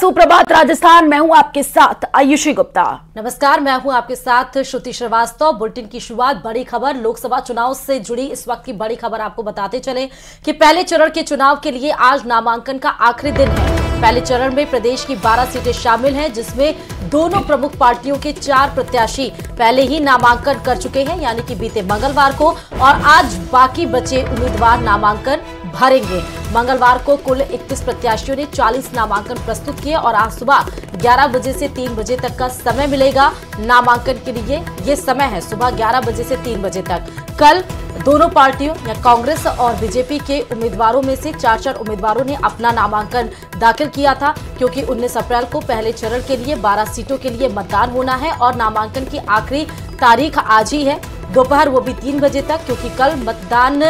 सुप्रभात राजस्थान, मैं हूं आपके साथ आयुषी गुप्ता। नमस्कार, मैं हूं आपके साथ श्रुति श्रीवास्तव। बुलेटिन की शुरुआत बड़ी खबर, लोकसभा चुनाव से जुड़ी इस वक्त की बड़ी खबर आपको बताते चले कि पहले चरण के चुनाव के लिए आज नामांकन का आखिरी दिन है। पहले चरण में प्रदेश की 12 सीटें शामिल हैं, जिसमें दोनों प्रमुख पार्टियों के 4 प्रत्याशी पहले ही नामांकन कर चुके हैं, यानी कि बीते मंगलवार को, और आज बाकी बचे उम्मीदवार नामांकन भरेंगे। मंगलवार को कुल 31 प्रत्याशियों ने 40 नामांकन प्रस्तुत किए और आज सुबह 11 बजे से 3 बजे तक का समय मिलेगा नामांकन के लिए। ये समय है सुबह 11 बजे से 3 बजे तक। कल दोनों पार्टियों या कांग्रेस और बीजेपी के उम्मीदवारों में से 4 उम्मीदवारों ने अपना नामांकन दाखिल किया था, क्योंकि 19 अप्रैल को पहले चरण के लिए 12 सीटों के लिए मतदान होना है और नामांकन की आखिरी तारीख आज ही है, दोपहर वो भी 3 बजे तक, क्योंकि कल मतदान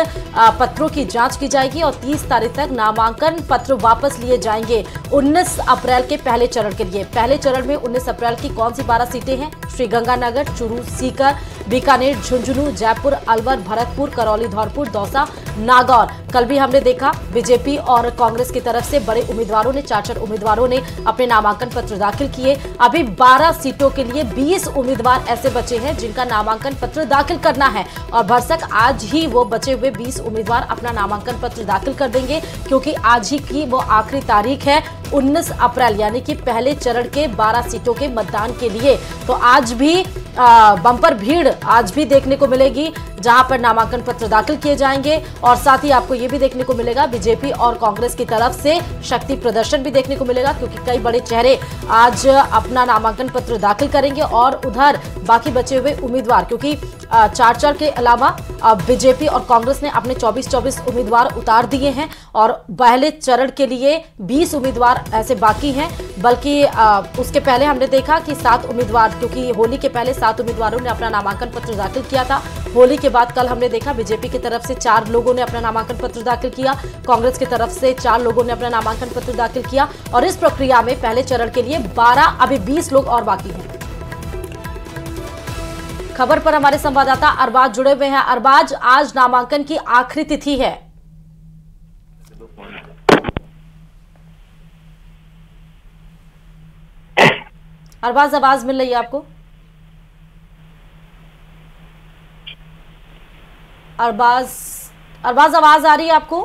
पत्रों की जांच की जाएगी और 30 तारीख तक नामांकन पत्र वापस लिए जाएंगे 19 अप्रैल के पहले चरण के लिए। पहले चरण में 19 अप्रैल की कौन सी 12 सीटें हैं? श्रीगंगानगर, चूरू, सीकर, बीकानेर, झुंझुनू, जयपुर, अलवर, भरतपुर, करौली, धौलपुर, दौसा, नागौर। कल भी हमने देखा बीजेपी और कांग्रेस की तरफ से बड़े उम्मीदवारों ने 4 उम्मीदवारों ने अपने नामांकन पत्र दाखिल किए। अभी 12 सीटों के लिए 20 उम्मीदवार ऐसे बचे हैं जिनका नामांकन पत्र दाखिल करना है, और भरसक आज ही वो बचे हुए 20 उम्मीदवार अपना नामांकन पत्र दाखिल कर देंगे, क्योंकि आज ही की वो आखिरी तारीख है 19 अप्रैल, यानी कि पहले चरण के 12 सीटों के मतदान के लिए। तो आज भी बम्पर भीड़ आज भी देखने को मिलेगी, जहां पर नामांकन पत्र दाखिल किए जाएंगे, और साथ ही आपको ये भी देखने को मिलेगा बीजेपी और कांग्रेस की तरफ से शक्ति प्रदर्शन भी देखने को मिलेगा, क्योंकि कई बड़े चेहरे आज अपना नामांकन पत्र दाखिल करेंगे। और उधर बाकी बचे हुए उम्मीदवार, क्योंकि 4 के अलावा बीजेपी और कांग्रेस ने अपने 24 उम्मीदवार उतार दिए हैं, और पहले चरण के लिए 20 उम्मीदवार ऐसे बाकी हैं। बल्कि उसके पहले हमने देखा कि 7 उम्मीदवार, क्योंकि होली के पहले 7 उम्मीदवारों ने अपना नामांकन पत्र दाखिल किया था। होली के बाद कल हमने देखा बीजेपी की तरफ से 4 लोगों ने अपना नामांकन पत्र दाखिल किया, कांग्रेस की तरफ से 4 लोगों ने अपना नामांकन पत्र दाखिल किया, और इस प्रक्रिया में पहले चरण के लिए 12, अभी 20 लोग और बाकी हैं। खबर पर हमारे संवाददाता अरबाज जुड़े हुए हैं। अरबाज, आज नामांकन की आखिरी तिथि है। अरबाज, आवाज मिल रही है आपको? अरबाज आवाज आ रही है आपको?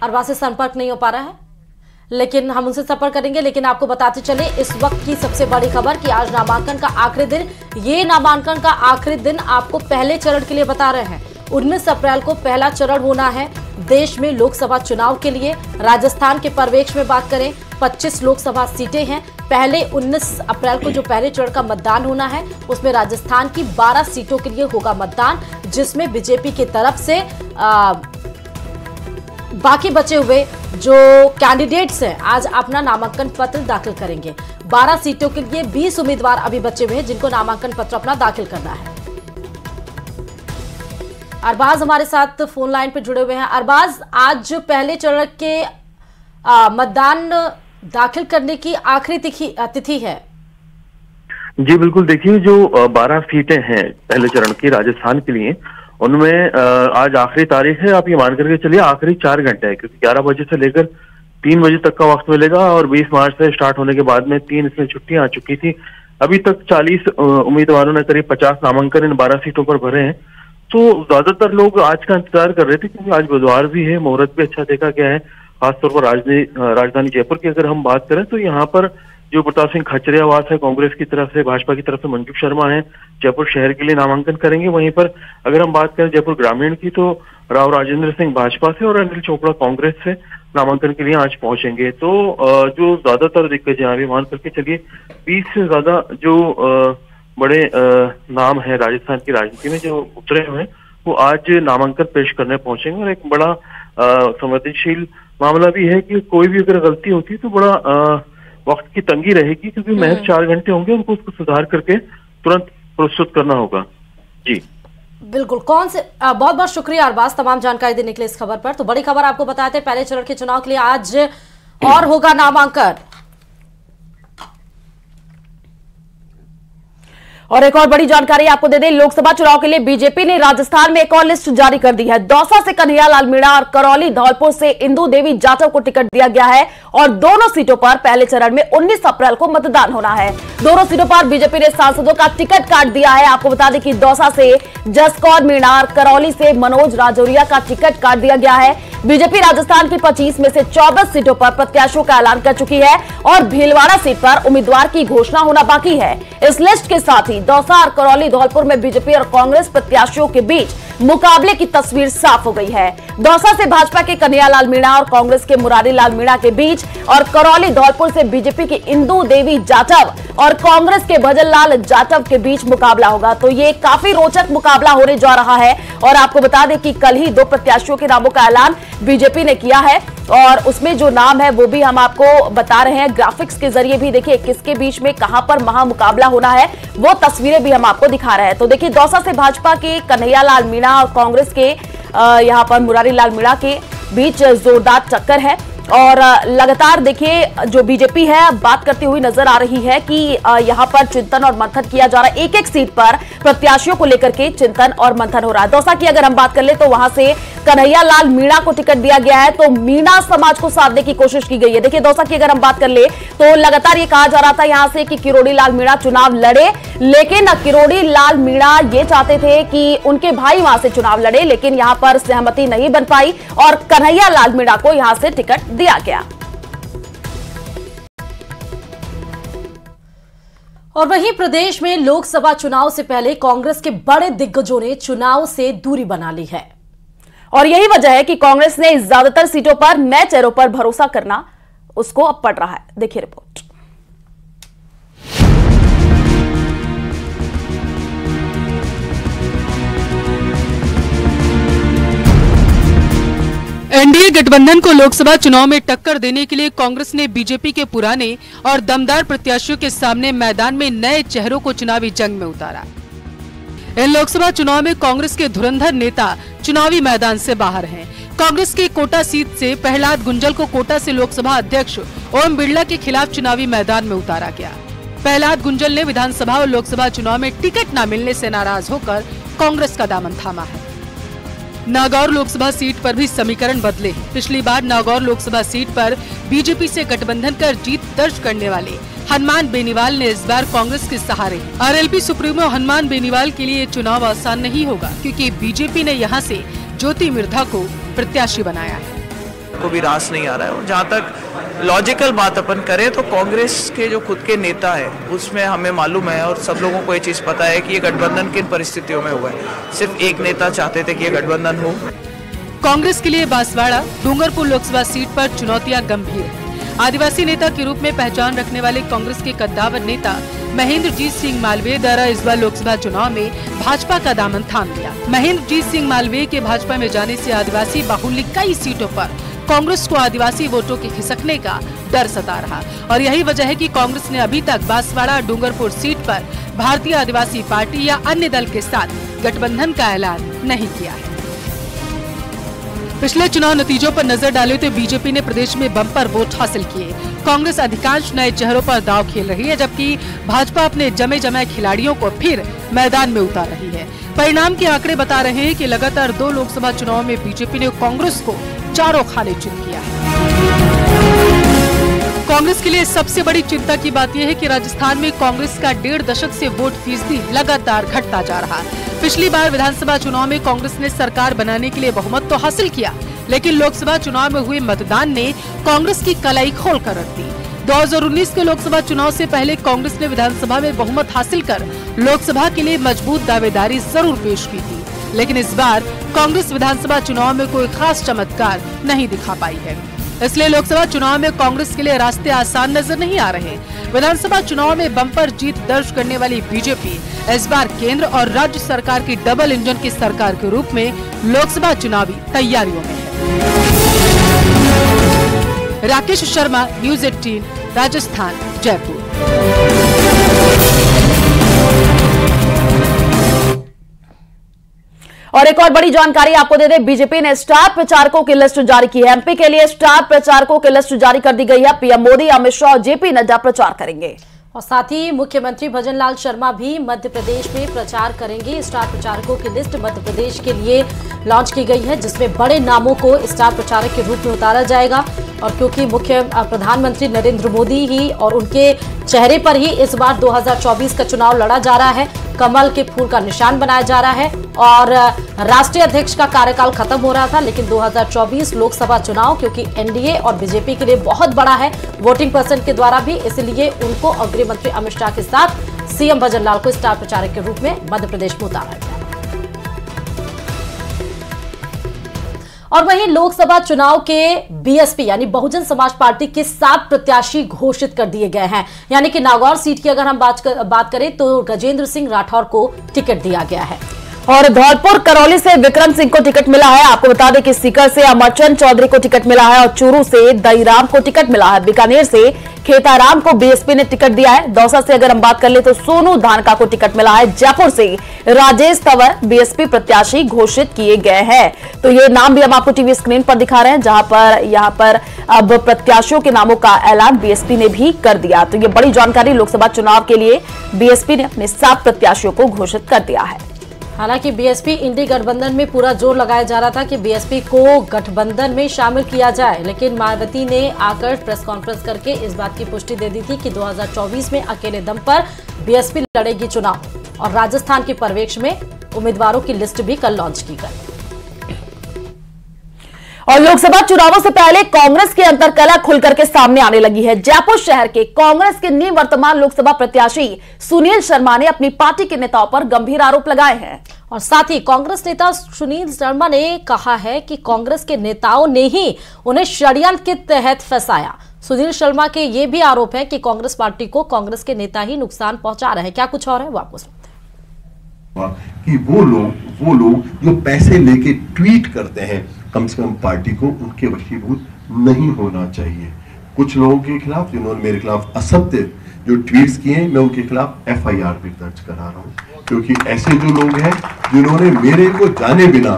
अरबाज से संपर्क नहीं हो पा रहा है, लेकिन हम उनसे संपर्क करेंगे। लेकिन आपको बताते चले इस वक्त की सबसे बड़ी खबर कि आज नामांकन का आखिरी दिन। ये नामांकन का आखिरी दिन आपको पहले चरण के लिए बता रहे हैं। 19 अप्रैल को पहला चरण होना है देश में लोकसभा चुनाव के लिए। राजस्थान के परिवेश में बात करें, 25 लोकसभा सीटें हैं। पहले 19 अप्रैल को जो पहले चरण का मतदान होना है, उसमें राजस्थान की 12 सीटों के लिए होगा मतदान, जिसमें बीजेपी की तरफ से बाकी बचे हुए जो कैंडिडेट्स हैं आज अपना नामांकन पत्र दाखिल करेंगे। 12 सीटों के लिए 20 उम्मीदवार अभी बचे हुए हैं जिनको नामांकन पत्र अपना दाखिल करना है। अरबाज हमारे साथ फोन लाइन पे जुड़े हुए हैं। अरबाज, आज पहले चरण के मतदान दाखिल करने की आखिरी तिथि है। जी बिल्कुल, देखिए जो 12 सीटें हैं पहले चरण की राजस्थान के लिए, उनमें आज आखिरी तारीख है। आप ये मान करके चलिए आखिरी 4 घंटे है, क्योंकि 11 बजे से लेकर 3 बजे तक का वक्त मिलेगा, और 20 मार्च से स्टार्ट होने के बाद में 3 इसमें छुट्टियां आ चुकी थी। अभी तक 40 उम्मीदवारों ने करीब 50 नामांकन इन 12 सीटों पर भरे हैं। तो ज्यादातर लोग आज का इंतजार कर रहे थे, क्योंकि आज बुधवार भी है, मुहूर्त भी अच्छा देखा गया है। खासतौर पर राजधानी जयपुर की अगर हम बात करें तो यहाँ पर जो प्रताप सिंह खचरियावास है कांग्रेस की तरफ से, भाजपा की तरफ से मंजू शर्मा है, जयपुर शहर के लिए नामांकन करेंगे। वहीं पर अगर हम बात करें जयपुर ग्रामीण की, तो राव राजेंद्र सिंह भाजपा से और अनिल चोपड़ा कांग्रेस से नामांकन के लिए आज पहुंचेंगे। तो जो ज्यादातर दिग्गज हैं, अभी मान करके चलिए 20 से ज्यादा जो बड़े नाम है राजस्थान की राजनीति में जो उतरे हुए हैं, वो आज नामांकन पेश करने पहुंचेंगे। और एक बड़ा संवेदनशील मामला भी है कि कोई भी अगर गलती होती है तो बड़ा वक्त की तंगी रहेगी, क्योंकि महज 4 घंटे होंगे, उनको उसको सुधार करके तुरंत प्रस्तुत करना होगा। जी बिल्कुल। बहुत बहुत शुक्रिया अरबाज तमाम जानकारी देने के लिए इस खबर पर। तो बड़ी खबर आपको बताते हैं, पहले चरण के चुनाव के लिए आज और होगा नामांकन। और एक और बड़ी जानकारी आपको दे दें, लोकसभा चुनाव के लिए बीजेपी ने राजस्थान में एक और लिस्ट जारी कर दी है। दौसा से कन्हैयालाल मीणा और करौली धौलपुर से इंदु देवी जाटव को टिकट दिया गया है और दोनों सीटों पर पहले चरण में 19 अप्रैल को मतदान होना है। दोनों सीटों पर बीजेपी ने सांसदों का टिकट काट दिया है। आपको बता दें कि दौसा से जसकौर मीणा और करौली से मनोज राजौरिया का टिकट काट दिया गया है। बीजेपी राजस्थान की 25 में से 24 सीटों पर प्रत्याशियों का ऐलान कर चुकी है और भीलवाड़ा सीट पर उम्मीदवार की घोषणा होना बाकी है। इस लिस्ट के साथ ही दौसा और करौली धौलपुर में बीजेपी और कांग्रेस प्रत्याशियों के बीच मुकाबले की तस्वीर साफ हो गई है। दौसा से भाजपा के कन्हैयालाल मीणा और कांग्रेस के मुरारी लाल मीणा के बीच और करौली धौलपुर से बीजेपी की इंदु देवी जाटव और कांग्रेस के भजन लाल जाटव के बीच मुकाबला होगा। तो ये काफी रोचक मुकाबला होने जा रहा है और आपको बता दें कि कल ही 2 प्रत्याशियों के नामों का ऐलान बीजेपी ने किया है और उसमें जो नाम है वो भी हम आपको बता रहे हैं ग्राफिक्स के जरिए भी। देखिए किसके बीच में कहां पर महामुकाबला होना है वो तस्वीरें भी हम आपको दिखा रहे हैं। तो देखिए दौसा से भाजपा के कन्हैयालाल मीणा और कांग्रेस के यहां पर मुरारी लाल मीणा के बीच जोरदार टक्कर है और लगातार देखिए जो बीजेपी है बात करती हुई नजर आ रही है कि यहां पर चिंतन और मंथन किया जा रहा है। एक एक सीट पर प्रत्याशियों को लेकर के चिंतन और मंथन हो रहा है। दौसा की अगर हम बात कर ले तो वहां से कन्हैयालाल मीणा को टिकट दिया गया है तो मीणा समाज को साधने की कोशिश की गई है। देखिए दौसा की अगर हम बात कर ले तो लगातार ये कहा जा रहा था यहां से कि किरोड़ी लाल मीणा चुनाव लड़े, लेकिन किरोड़ी लाल मीणा ये चाहते थे कि उनके भाई वहां से चुनाव लड़े, लेकिन यहां पर सहमति नहीं बन पाई और कन्हैयालाल मीणा को यहां से टिकट दिया गया। और वहीं प्रदेश में लोकसभा चुनाव से पहले कांग्रेस के बड़े दिग्गजों ने चुनाव से दूरी बना ली है और यही वजह है कि कांग्रेस ने ज्यादातर सीटों पर नए चेहरों पर भरोसा करना उसको अब पड़ रहा है। देखिए रिपोर्ट। एनडीए गठबंधन को लोकसभा चुनाव में टक्कर देने के लिए कांग्रेस ने बीजेपी के पुराने और दमदार प्रत्याशियों के सामने मैदान में नए चेहरों को चुनावी जंग में उतारा। इन लोकसभा चुनाव में कांग्रेस के धुरंधर नेता चुनावी मैदान से बाहर हैं। कांग्रेस के कोटा सीट से प्रहलाद गुंजल को कोटा से लोकसभा अध्यक्ष ओम बिरला के खिलाफ चुनावी मैदान में उतारा गया। प्रहलाद गुंजल ने विधानसभा और लोकसभा चुनाव में टिकट न मिलने से नाराज होकर कांग्रेस का दामन थामा है। नागौर लोकसभा सीट पर भी समीकरण बदले हैं। पिछली बार नागौर लोकसभा सीट पर बीजेपी से गठबंधन कर जीत दर्ज करने वाले हनुमान बेनीवाल ने इस बार कांग्रेस के सहारे। आरएलपी सुप्रीमो हनुमान बेनीवाल के लिए ये चुनाव आसान नहीं होगा क्योंकि बीजेपी ने यहां से ज्योति मिर्धा को प्रत्याशी बनाया है। को भी रास नहीं आ रहा है और जहाँ तक लॉजिकल बात अपन करें तो कांग्रेस के जो खुद के नेता है उसमें हमें मालूम है और सब लोगों को ये चीज पता है कि ये गठबंधन किन परिस्थितियों में हुआ है। सिर्फ एक नेता चाहते थे कि ये गठबंधन हो। कांग्रेस के लिए बांसवाड़ा डूंगरपुर लोकसभा सीट पर चुनौतियां गंभीर है। आदिवासी नेता के रूप में पहचान रखने वाले कांग्रेस के कद्दावर नेता महेंद्रजीत सिंह मालवीय द्वारा इस बार लोकसभा चुनाव में भाजपा का दामन थाम लिया। महेंद्रजीत सिंह मालवीय के भाजपा में जाने से आदिवासी बाहुल्य कई सीटों पर कांग्रेस को आदिवासी वोटों के खिसकने का डर सता रहा और यही वजह है कि कांग्रेस ने अभी तक बांसवाड़ा डूंगरपुर सीट पर भारतीय आदिवासी पार्टी या अन्य दल के साथ गठबंधन का ऐलान नहीं किया है। पिछले चुनाव नतीजों पर नजर डाले तो बीजेपी ने प्रदेश में बम्पर वोट हासिल किए। कांग्रेस अधिकांश नए चेहरों पर दांव खेल रही है जबकि भाजपा अपने जमे जमे खिलाड़ियों को फिर मैदान में उतार रही है। परिणाम के आंकड़े बता रहे हैं कि लगातार 2 लोकसभा चुनाव में बीजेपी ने कांग्रेस को चारों खाने चुन किया है। कांग्रेस के लिए सबसे बड़ी चिंता की बात यह है कि राजस्थान में कांग्रेस का 1.5 दशक से वोट फीसदी लगातार घटता जा रहा है। पिछली बार विधानसभा चुनाव में कांग्रेस ने सरकार बनाने के लिए बहुमत तो हासिल किया, लेकिन लोकसभा चुनाव में हुए मतदान ने कांग्रेस की कलाई खोल कर रख दी। 2019 के लोकसभा चुनाव से पहले कांग्रेस ने विधानसभा में बहुमत हासिल कर लोकसभा के लिए मजबूत दावेदारी जरूर पेश की थी, लेकिन इस बार कांग्रेस विधानसभा चुनाव में कोई खास चमत्कार नहीं दिखा पाई है। इसलिए लोकसभा चुनाव में कांग्रेस के लिए रास्ते आसान नजर नहीं आ रहे। विधानसभा चुनाव में बम्पर जीत दर्ज करने वाली बीजेपी इस बार केंद्र और राज्य सरकार की डबल इंजन की सरकार के रूप में लोकसभा चुनावी तैयारियों में है। राकेश शर्मा, न्यूज़ 18, राजस्थान, जयपुर। और एक और बड़ी जानकारी आपको दे दें, बीजेपी ने स्टार प्रचारकों की लिस्ट जारी की है। एमपी के लिए स्टार प्रचारकों की लिस्ट जारी कर दी गई है। पीएम मोदी, अमित शाह और जेपी नड्डा प्रचार करेंगे। और साथ ही मुख्यमंत्री भजनलाल शर्मा भी मध्य प्रदेश में प्रचार करेंगे। स्टार प्रचारकों की लिस्ट मध्य प्रदेश के लिए लॉन्च की गई है, जिसमें बड़े नामों को स्टार प्रचारक के रूप में उतारा जाएगा। और क्योंकि मुख्य प्रधानमंत्री नरेंद्र मोदी ही और उनके चेहरे पर ही इस बार 2024 का चुनाव लड़ा जा रहा है, कमल के फूल का निशान बनाया जा रहा है और राष्ट्रीय अध्यक्ष का कार्यकाल खत्म हो रहा था, लेकिन 2024 लोकसभा चुनाव क्योंकि एनडीए और बीजेपी के लिए बहुत बड़ा है वोटिंग परसेंट के द्वारा भी, इसलिए उनको गृह मंत्री अमित शाह के साथ सीएम भजनलाल को स्टार प्रचारक के रूप में मध्य प्रदेश में उतारा गया। और वहीं लोकसभा चुनाव के बीएसपी यानी बहुजन समाज पार्टी के 7 प्रत्याशी घोषित कर दिए गए हैं। यानी कि नागौर सीट की अगर हम बात करें तो गजेंद्र सिंह राठौर को टिकट दिया गया है और धौलपुर करौली से विक्रम सिंह को टिकट मिला है। आपको बता दें कि सीकर से अमरचंद चौधरी को टिकट मिला है और चूरू से दईराम को टिकट मिला है। बीकानेर से खेताराम को बीएसपी ने टिकट दिया है। दौसा से अगर हम बात कर ले तो सोनू धानका को टिकट मिला है। जयपुर से राजेश तंवर बीएसपी प्रत्याशी घोषित किए गए हैं। तो ये नाम भी हम आपको टीवी स्क्रीन पर दिखा रहे हैं, जहां पर यहां पर अब प्रत्याशियों के नामों का ऐलान बीएसपी ने भी कर दिया। तो ये बड़ी जानकारी, लोकसभा चुनाव के लिए बीएसपी ने अपने 7 प्रत्याशियों को घोषित कर दिया है। हालांकि बीएसपी इंडी गठबंधन में पूरा जोर लगाया जा रहा था कि बीएसपी को गठबंधन में शामिल किया जाए, लेकिन मायावती ने आकर प्रेस कॉन्फ्रेंस करके इस बात की पुष्टि दे दी थी कि 2024 में अकेले दम पर बीएसपी लड़ेगी चुनाव। और राजस्थान के पर्यवेक्षण में उम्मीदवारों की लिस्ट भी कल लॉन्च की गई। और लोकसभा चुनावों से पहले कांग्रेस की अंतरकलह खुलकर के सामने आने लगी है। जयपुर शहर के कांग्रेस के निवर्तमान लोकसभा प्रत्याशी सुनील शर्मा ने अपनी पार्टी के नेताओं पर गंभीर आरोप लगाए हैं। और साथ ही कांग्रेस नेता सुनील शर्मा ने कहा है कि कांग्रेस के नेताओं ने ही उन्हें षड्यंत्र के तहत फंसाया। सुनील शर्मा के ये भी आरोप है कि कांग्रेस पार्टी को कांग्रेस के नेता ही नुकसान पहुंचा रहे हैं। क्या कुछ और है वो आपको सुनते हैं कि वो लोग जो पैसे लेके ट्वीट करते हैं, कम से कम पार्टी को उनके वशीभूत नहीं होना चाहिए। कुछ लोगों के खिलाफ जिन्होंने मेरे खिलाफ असत्य जो ट्वीट्स किए हैं, मैं उनके खिलाफ एफआईआर भी दर्ज करा रहा हूं, क्योंकि ऐसे जो लोग हैं जिन्होंने मेरे को जाने बिना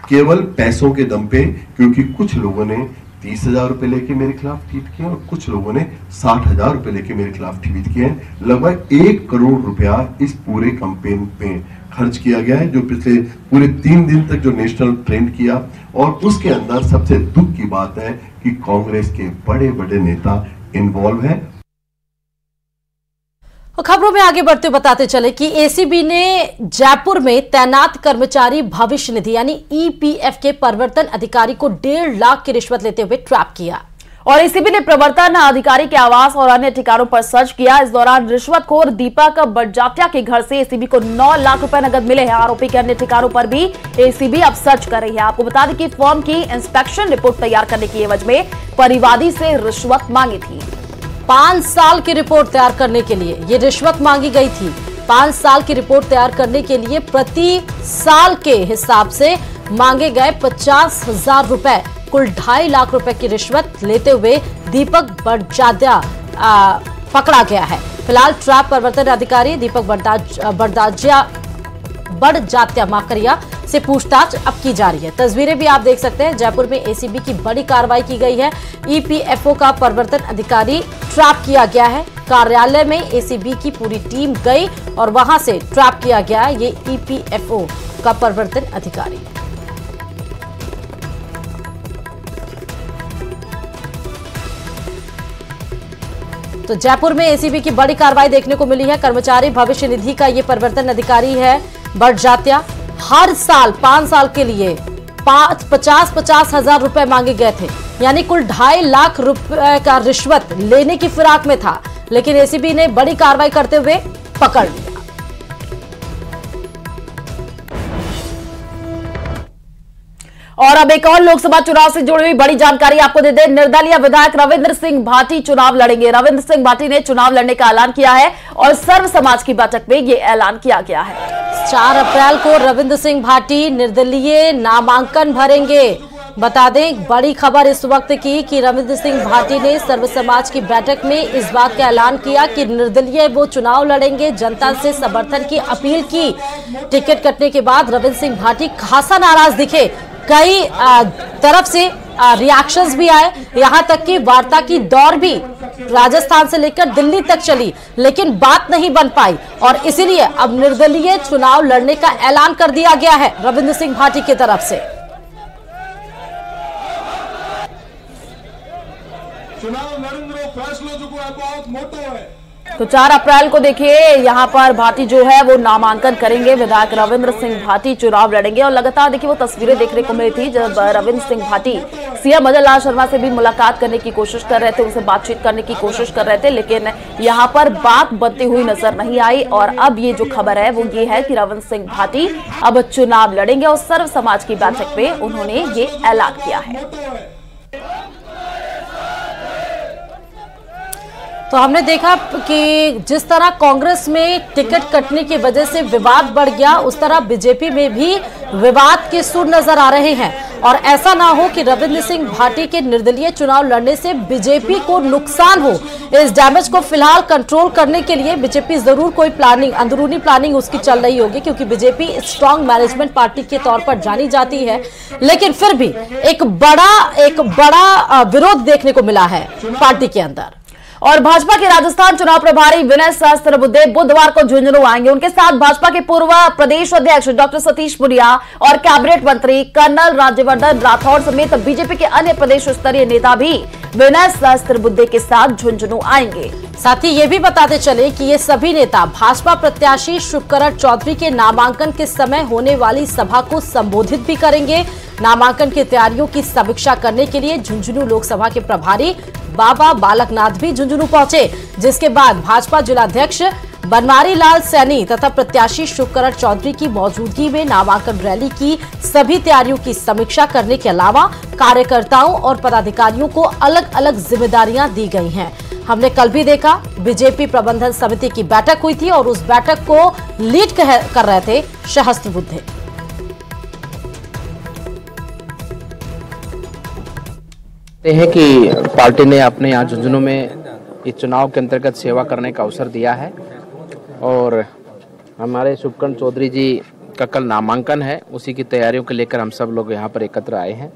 केवल पैसों के दम पे, क्योंकि कुछ लोगों ने 30,000 रुपए लेके मेरे खिलाफ ट्वीट किए और कुछ लोगों ने 60,000 रुपए लेके मेरे खिलाफ ट्वीट किए हैं। लगभग 1 करोड़ रुपया इस पूरे कैंपेन पे खर्च किया गया है, जो पिछले पूरे 3 दिन तक जो नेशनल ट्रेंड किया। और उसके अंदर सबसे दुख की बात है कि कांग्रेस के बड़े बड़े नेता इन्वॉल्व हैं। खबरों में आगे बढ़ते बताते चले कि एसीबी ने जयपुर में तैनात कर्मचारी भविष्य निधि यानी ईपीएफ के प्रवर्तन अधिकारी को 1.5 लाख की रिश्वत लेते हुए ट्रैप किया। और एसीबी ने प्रवर्तन अधिकारी के आवास और अन्य ठिकानों पर सर्च किया। इस दौरान रिश्वतखोर दीपक बड़जात्या के घर से एसीबी को 9 लाख रुपए नगद मिले हैं। आरोपी के अन्य ठिकानों पर भी एसीबी अब सर्च कर रही है। आपको बता दें कि फर्म की इंस्पेक्शन रिपोर्ट तैयार करने की एवज में परिवादी से रिश्वत मांगी थी। 5 साल की रिपोर्ट तैयार करने के लिए ये रिश्वत मांगी गई थी। 5 साल की रिपोर्ट तैयार करने के लिए प्रति साल के हिसाब से मांगे गए 50,000 रुपए, कुल 2.5 लाख रुपए की रिश्वत लेते हुए दीपक बड़जात्या पकड़ा गया है। फिलहाल ट्रैप प्रवर्तन अधिकारी दीपक बड़जात्या माकरिया से पूछताछ अब की जा रही है। तस्वीरें भी आप देख सकते हैं। जयपुर में एसीबी की बड़ी कार्रवाई की गई है। ईपीएफओ का प्रवर्तन अधिकारी ट्रैप किया गया है। कार्यालय में एसीबी की पूरी टीम गई और वहां से ट्रैप किया गया ये ईपीएफओ का प्रवर्तन अधिकारी। तो जयपुर में एसीबी की बड़ी कार्रवाई देखने को मिली है। कर्मचारी भविष्य निधि का ये प्रवर्तन अधिकारी है बड़जात्या। हर साल 5 साल के लिए 50 हजार रुपए मांगे गए थे, यानी कुल 2.5 लाख रुपए का रिश्वत लेने की फिराक में था, लेकिन एसीबी ने बड़ी कार्रवाई करते हुए पकड़ लिया। और अब एक और लोकसभा चुनाव से जुड़ी हुई बड़ी जानकारी आपको दे दें। निर्दलीय विधायक रविंद्र सिंह भाटी चुनाव लड़ेंगे। रविंद्र सिंह भाटी ने चुनाव लड़ने का ऐलान किया है और सर्व समाज की बैठक में यह ऐलान किया गया है। 4 अप्रैल को रविंद्र सिंह भाटी निर्दलीय नामांकन भरेंगे। बता दें बड़ी खबर इस वक्त की कि रविंद्र सिंह भाटी ने सर्व समाज की बैठक में इस बात का ऐलान किया कि निर्दलीय वो चुनाव लड़ेंगे। जनता से समर्थन की अपील की। टिकट कटने के बाद रविंद्र सिंह भाटी खासा नाराज दिखे। कई तरफ से रिएक्शंस भी आए, यहां तक कि वार्ता की दौर भी राजस्थान से लेकर दिल्ली तक चली, लेकिन बात नहीं बन पाई और इसीलिए अब निर्दलीय चुनाव लड़ने का ऐलान कर दिया गया है रविंद्र सिंह भाटी की तरफ से। चुनाव लड़ेंगे, फैसलो जो है बहुत मोटो है। तो 4 अप्रैल को देखिए यहाँ पर भाटी जो है वो नामांकन करेंगे। विधायक रविंद्र सिंह भाटी चुनाव लड़ेंगे और लगातार देखिए वो तस्वीरें देखने को मिली थी जब रविंद्र सिंह भाटी सीएम मदन लाल शर्मा से भी मुलाकात करने की कोशिश कर रहे थे, उनसे बातचीत करने की कोशिश कर रहे थे, लेकिन यहाँ पर बात बनती हुई नजर नहीं आई। और अब ये जो खबर है वो ये है कि रविंद्र सिंह भाटी अब चुनाव लड़ेंगे और सर्व समाज की बैठक में उन्होंने ये ऐलान किया है। तो हमने देखा कि जिस तरह कांग्रेस में टिकट कटने की वजह से विवाद बढ़ गया, उस तरह बीजेपी में भी विवाद के सुर नजर आ रहे हैं। और ऐसा ना हो कि रविंद्र सिंह भाटी के निर्दलीय चुनाव लड़ने से बीजेपी को नुकसान हो। इस डैमेज को फिलहाल कंट्रोल करने के लिए बीजेपी जरूर कोई प्लानिंग, अंदरूनी प्लानिंग उसकी चल रही होगी, क्योंकि बीजेपी स्ट्रांग मैनेजमेंट पार्टी के तौर पर जानी जाती है। लेकिन फिर भी एक बड़ा विरोध देखने को मिला है पार्टी के अंदर। और भाजपा के राजस्थान चुनाव प्रभारी विनय सहस्त्रबुद्धे बुधवार को झुंझुनू आएंगे। उनके साथ भाजपा के पूर्व प्रदेश अध्यक्ष डॉक्टर सतीश पुनिया और कैबिनेट मंत्री कर्नल राज्यवर्धन राठौड़ समेत बीजेपी के अन्य प्रदेश स्तरीय नेता भी विनय सहस्त्रबुद्धे के साथ झुंझुनू आएंगे। साथ ही ये भी बताते चले कि ये सभी नेता भाजपा प्रत्याशी शुभकरण चौधरी के नामांकन के समय होने वाली सभा को संबोधित भी करेंगे। नामांकन की तैयारियों की समीक्षा करने के लिए झुंझुनू लोकसभा के प्रभारी बाबा बालकनाथ भी झुंझुनू पहुंचे, जिसके बाद भाजपा जिलाध्यक्ष बनवारी लाल सैनी तथा प्रत्याशी शुभकरण चौधरी की मौजूदगी में नामांकन रैली की सभी तैयारियों की समीक्षा करने के अलावा कार्यकर्ताओं और पदाधिकारियों को अलग अलग जिम्मेदारियां दी गई हैं। हमने कल भी देखा बीजेपी प्रबंधन समिति की बैठक हुई थी और उस बैठक को लीड कर रहे थे सहस्त्रबुद्धे। है कि पार्टी ने अपने यहाँ झुंझुनू में इस चुनाव के अंतर्गत सेवा करने का अवसर दिया है और हमारे शुभकरण चौधरी जी का कल नामांकन है, उसी की तैयारियों को लेकर हम सब लोग यहाँ पर एकत्र आए हैं।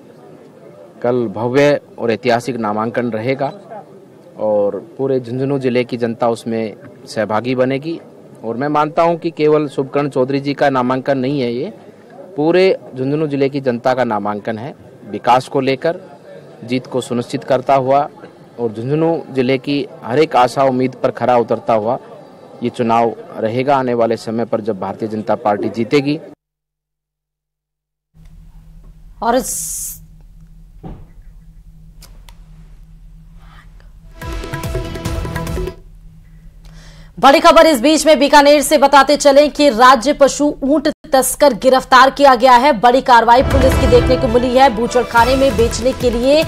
कल भव्य और ऐतिहासिक नामांकन रहेगा और पूरे झुंझुनू जिले की जनता उसमें सहभागी बनेगी। और मैं मानता हूँ कि केवल शुभकरण चौधरी जी का नामांकन नहीं है, ये पूरे झुंझुनू जिले की जनता का नामांकन है। विकास को लेकर जीत को सुनिश्चित करता हुआ और झुंझुनू जिले की हर एक आशा उम्मीद पर खरा उतरता हुआ ये चुनाव रहेगा आने वाले समय पर जब भारतीय जनता पार्टी जीतेगी। और बड़ी खबर इस बीच में बीकानेर से बताते चले कि राज्य पशु ऊंट तस्कर गिरफ्तार किया गया है। बड़ी कार्रवाई पुलिस की देखने को मिली है। बूचड़खाने में बेचने के लिए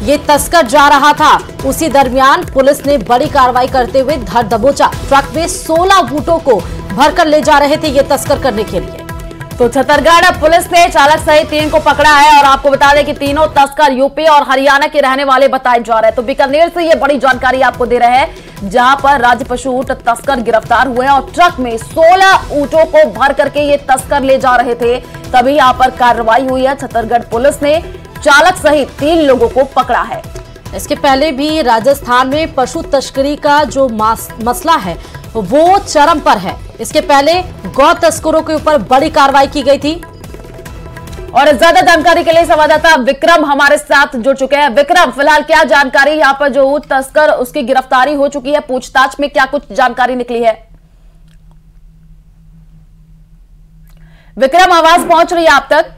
ये तस्कर जा रहा था, उसी दरमियान पुलिस ने बड़ी कार्रवाई करते हुए धर दबोचा। ट्रक में 16 ऊंटों को भरकर ले जा रहे थे ये तस्कर करने के लिए। तो छत्तीसगढ़ पुलिस ने चालक सहित 3 को पकड़ा है और आपको बता दें कि तीनों तस्कर यूपी और हरियाणा के रहने वाले बताए जा रहे हैं। तो बीकानेर से ये बड़ी जानकारी आपको दे रहे हैं, जहां पर राज्य पशु ऊंट तस्कर गिरफ्तार हुए और ट्रक में 16 ऊंटों को भर करके ये तस्कर ले जा रहे थे, तभी यहां पर कार्रवाई हुई है। छत्तीसगढ़ पुलिस ने चालक सहित 3 लोगों को पकड़ा है। इसके पहले भी राजस्थान में पशु तस्करी का जो मसला है वो चरम पर है। इसके पहले गौ तस्करों के ऊपर बड़ी कार्रवाई की गई थी। और ज्यादा जानकारी के लिए संवाददाता विक्रम हमारे साथ जुड़ चुके हैं। विक्रम, फिलहाल क्या जानकारी, यहाँ पर जो ऊंट तस्कर उसकी गिरफ्तारी हो चुकी है, पूछताछ में क्या कुछ जानकारी निकली है? विक्रम, आवाज पहुंच रही है आप तक?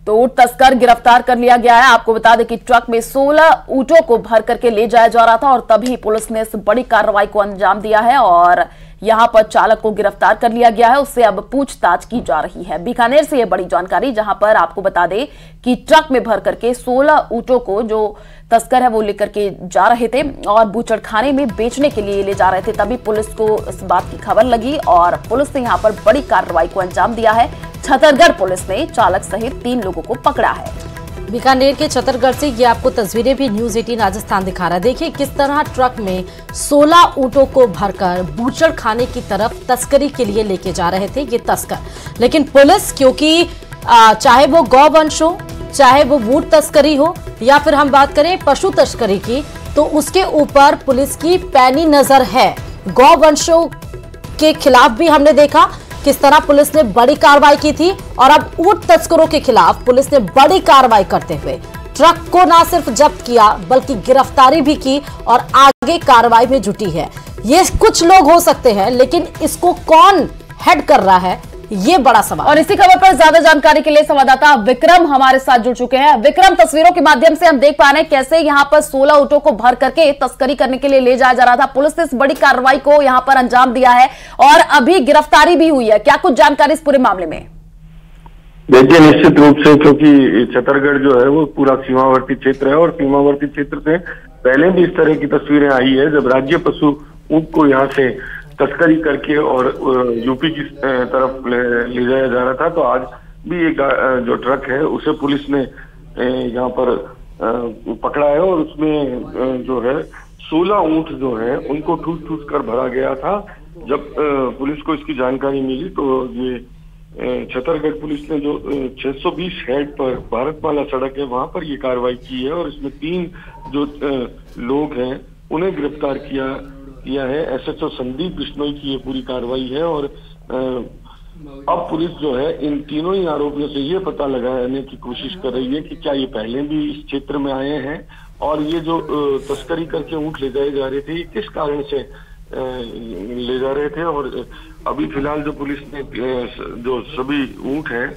तो ऊंट तस्कर गिरफ्तार कर लिया गया है। आपको बता दें कि ट्रक में 16 ऊंटों को भर करके ले जाया जा रहा था और तभी पुलिस ने इस बड़ी कार्रवाई को अंजाम दिया है और यहां पर चालक को गिरफ्तार कर लिया गया है, उससे अब पूछताछ की जा रही है। बीकानेर से यह बड़ी जानकारी, जहां पर आपको बता दें कि ट्रक में भर करके 16 ऊंटों को जो तस्कर है वो लेकर के जा रहे थे और बूचड़खाने में बेचने के लिए ले जा रहे थे, तभी पुलिस को इस बात की खबर लगी और पुलिस ने यहां पर बड़ी कार्रवाई को अंजाम दिया है। छत्तीसगढ़ पुलिस ने चालक सहित 3 लोगों को पकड़ा है। बीकानेर के छत्तीसगढ़ से ये आपको तस्वीरें भी न्यूज 18 राजस्थान दिखा रहा है। देखिए किस तरह ट्रक में 16 ऊंटों को भरकर बूचड़खाने की तरफ तस्करी के लिए लेके जा रहे थे ये तस्कर। लेकिन पुलिस, क्योंकि चाहे वो गौवंश हो, चाहे वो वूट तस्करी हो, या फिर हम बात करें पशु तस्करी की, तो उसके ऊपर पुलिस की पैनी नजर है। गौवंशों के खिलाफ भी हमने देखा किस तरह पुलिस ने बड़ी कार्रवाई की थी, और अब ऊंट तस्करों के खिलाफ पुलिस ने बड़ी कार्रवाई करते हुए ट्रक को ना सिर्फ जब्त किया बल्कि गिरफ्तारी भी की और आगे कार्रवाई में जुटी है। ये कुछ लोग हो सकते हैं, लेकिन इसको कौन हेड कर रहा है, ये बड़ा सवाल। और इसी खबर पर ज्यादा जानकारी के लिए संवाददाता विक्रम हमारे साथ जुड़ चुके हैं। विक्रम, तस्वीरों के माध्यम से हम देख पा रहे हैं कैसे यहां पर 16 ऊंटों को भर करके तस्करी करने के लिए ले जाया जा रहा था। पुलिस ने इस बड़ी कार्रवाई को यहां पर अंजाम दिया है और अभी गिरफ्तारी भी हुई है। क्या कुछ जानकारी इस पूरे मामले में? देखिए, निश्चित रूप से क्योंकि छतरगढ़ जो है वो पूरा सीमावर्ती क्षेत्र है और सीमावर्ती क्षेत्र से पहले भी इस तरह की तस्वीरें आई है जब राज्य पशु ऊंट को यहाँ से तस्करी करके और यूपी की तरफ ले जाया जा रहा था। तो आज भी एक जो ट्रक है उसे पुलिस ने यहाँ पर पकड़ा है और उसमें जो है 16 ऊंट जो है उनको ठूस ठूस कर भरा गया था। जब पुलिस को इसकी जानकारी मिली तो ये छतरगढ़ पुलिस ने जो 620 हेड पर भारतमाला सड़क है वहां पर ये कार्रवाई की है और इसमें 3 जो लोग हैं उन्हें गिरफ्तार किया है। एसएचओ संदीप बिश्नोई की ये पूरी कार्रवाई है और अब पुलिस जो है इन तीनों ही आरोपियों से ये पता लगाने की कोशिश कर रही है कि क्या ये पहले भी इस क्षेत्र में आए हैं और ये जो तस्करी करके ऊंट ले जाए जा रहे थे ये किस कारण से ले जा रहे थे। और अभी फिलहाल जो पुलिस ने जो सभी ऊंट हैं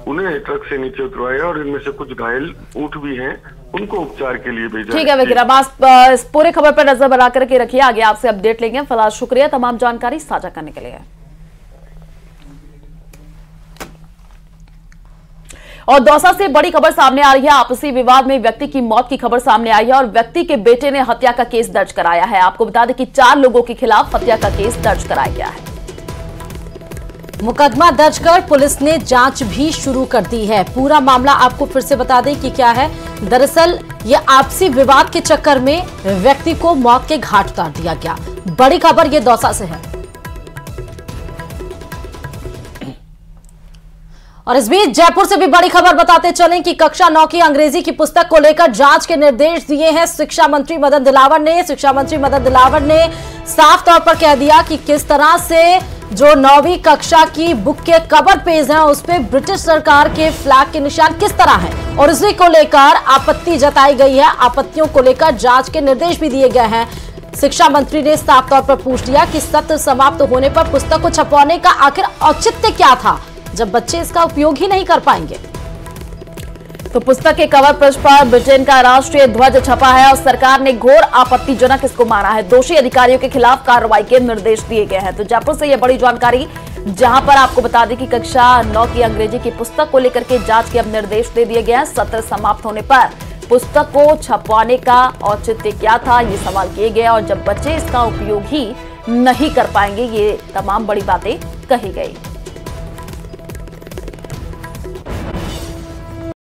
उन्हें ट्रक से नीचे उतरवाया और इनमें से कुछ घायल ऊंट भी हैं, उनको उपचार के लिए भेजा। ठीक है विक्रम, इस पूरे खबर पर नजर बना करके रखिए, आगे आपसे अपडेट लेंगे। फिलहाल शुक्रिया तमाम जानकारी साझा करने के लिए। और दौसा से बड़ी खबर सामने आ रही है। आपसी विवाद में व्यक्ति की मौत की खबर सामने आई है और व्यक्ति के बेटे ने हत्या का केस दर्ज कराया है। आपको बता दें कि 4 लोगों के खिलाफ हत्या का केस दर्ज कराया गया है। मुकदमा दर्ज कर पुलिस ने जांच भी शुरू कर दी है। पूरा मामला आपको फिर से बता दें कि क्या है। दरअसल ये आपसी विवाद के चक्कर में व्यक्ति को मौत के घाट उतार दिया गया। बड़ी खबर ये दौसा से है। और इस बीच जयपुर से भी बड़ी खबर बताते चलें कि कक्षा 9 की अंग्रेजी की पुस्तक को लेकर जांच के निर्देश दिए हैं शिक्षा मंत्री मदन दिलावर ने। शिक्षा मंत्री मदन दिलावर ने साफ तौर पर कह दिया कि किस तरह से जो 9वीं कक्षा की बुक के कवर पेज हैं उस पे ब्रिटिश सरकार के फ्लैग के निशान किस तरह हैं और इसी को लेकर आपत्ति जताई गई है। आपत्तियों को लेकर जांच के निर्देश भी दिए गए हैं। शिक्षा मंत्री ने साफ तौर पर पूछ लिया कि सत्र समाप्त होने पर पुस्तक को छपवाने का आखिर औचित्य क्या था जब बच्चे इसका उपयोग ही नहीं कर पाएंगे। तो पुस्तक के कवर पृष्ठ पर ब्रिटेन का राष्ट्रीय ध्वज छपा है और सरकार ने घोर आपत्तिजनक इसको माना है। दोषी अधिकारियों के खिलाफ कार्रवाई के निर्देश दिए गए हैं। तो जयपुर से यह बड़ी जानकारी, जहां पर आपको बता दें कि कक्षा 9 की अंग्रेजी की पुस्तक को लेकर के जांच के अब निर्देश दे दिए गए हैं। सत्र समाप्त होने पर पुस्तक को छपवाने का औचित्य क्या था, ये सवाल किए गए और जब बच्चे इसका उपयोग ही नहीं कर पाएंगे, ये तमाम बड़ी बातें कही गई।